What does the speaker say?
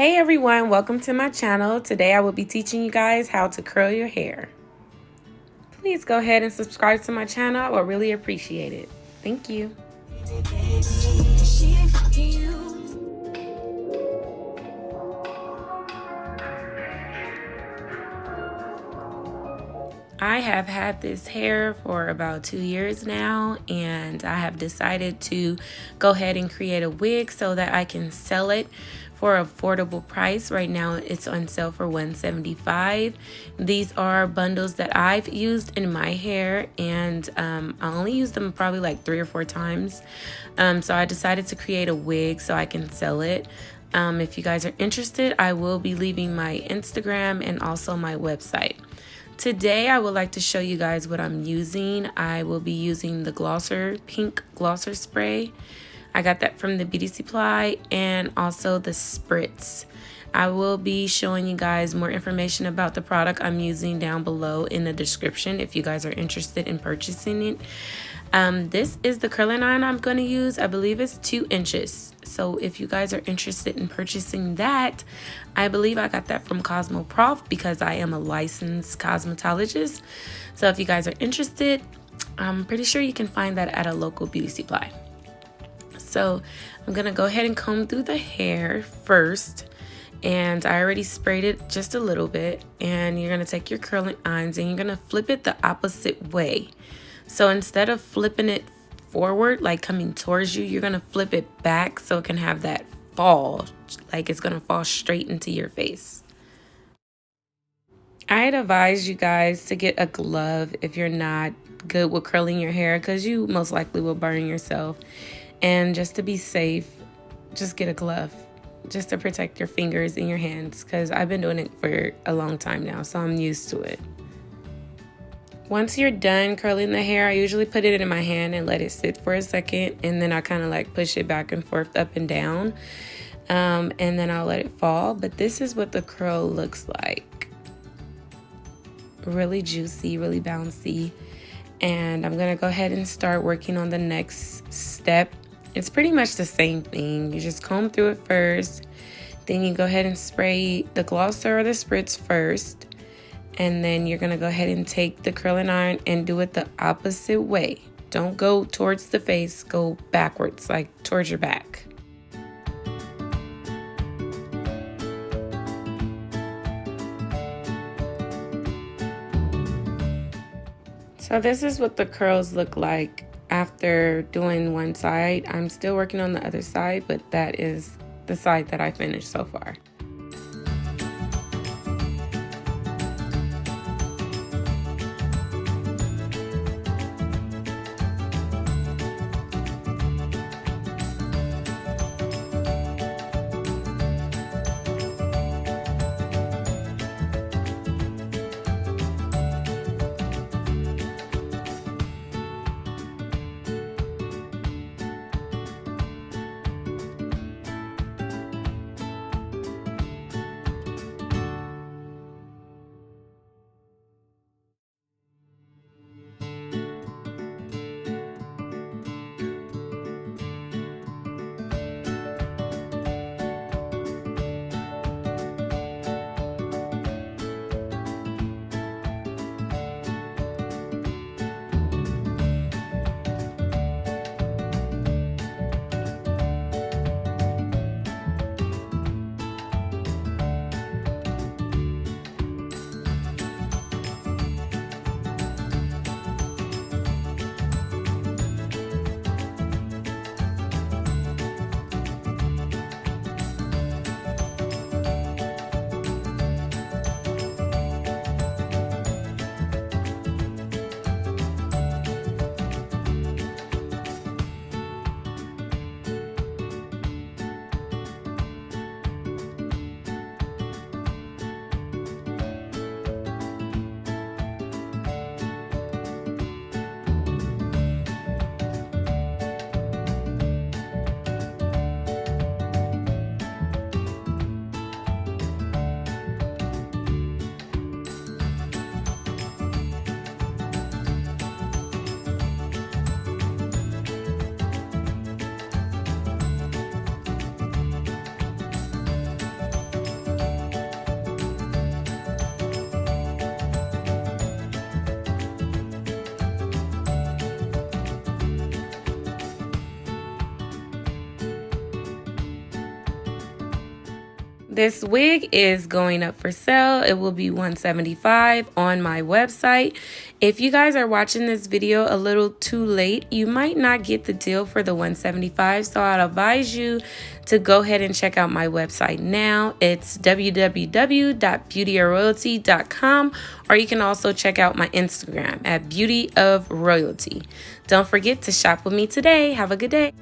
Hey everyone, welcome to my channel. Today I will be teaching you guys how to curl your hair. Please go ahead and subscribe to my channel. I would really appreciate it. Thank you. I have had this hair for about 2 years now, and I have decided to go ahead and create a wig so that I can sell it for an affordable price. Right now it's on sale for $175. These are bundles that I've used in my hair, and I only used them probably like 3 or 4 times. So I decided to create a wig so I can sell it. If you guys are interested, I will be leaving my Instagram and also my website. Today I would like to show you guys what I'm using. I will be using the pink glosser spray. I got that from the Beauty Supply, and also the Spritz. I will be showing you guys more information about the product I'm using down below in the description if you guys are interested in purchasing it. This is the curling iron I'm going to use. I believe it's 2 inches. So if you guys are interested in purchasing that, I believe I got that from Cosmoprof because I am a licensed cosmetologist. So if you guys are interested, I'm pretty sure you can find that at a local beauty supply. So I'm going to go ahead and comb through the hair first. And I already sprayed it just a little bit. And you're going to take your curling irons and you're going to flip it the opposite way. So instead of flipping it forward, like coming towards you, you're going to flip it back so it can have that fall, like it's going to fall straight into your face. I'd advise you guys to get a glove if you're not good with curling your hair, because you most likely will burn yourself. And just to be safe, just get a glove just to protect your fingers and your hands, because I've been doing it for a long time now, so I'm used to it. Once you're done curling the hair, I usually put it in my hand and let it sit for a second, and then I kind of like push it back and forth up and down, and then I'll let it fall. But this is what the curl looks like. Really juicy, really bouncy. And I'm gonna go ahead and start working on the next step. It's pretty much the same thing. You just comb through it first, then you go ahead and spray the glosser or the spritz first. And then you're going to go ahead and take the curling iron and do it the opposite way. Don't go towards the face, go backwards, like towards your back. So this is what the curls look like after doing one side. I'm still working on the other side, but that is the side that I finished so far. This wig is going up for sale. It will be $175 on my website. If you guys are watching this video a little too late, you might not get the deal for the $175. So I'd advise you to go ahead and check out my website now. It's www.beautyofroyalty.com, or you can also check out my Instagram at beautyofroyalty. Don't forget to shop with me today. Have a good day.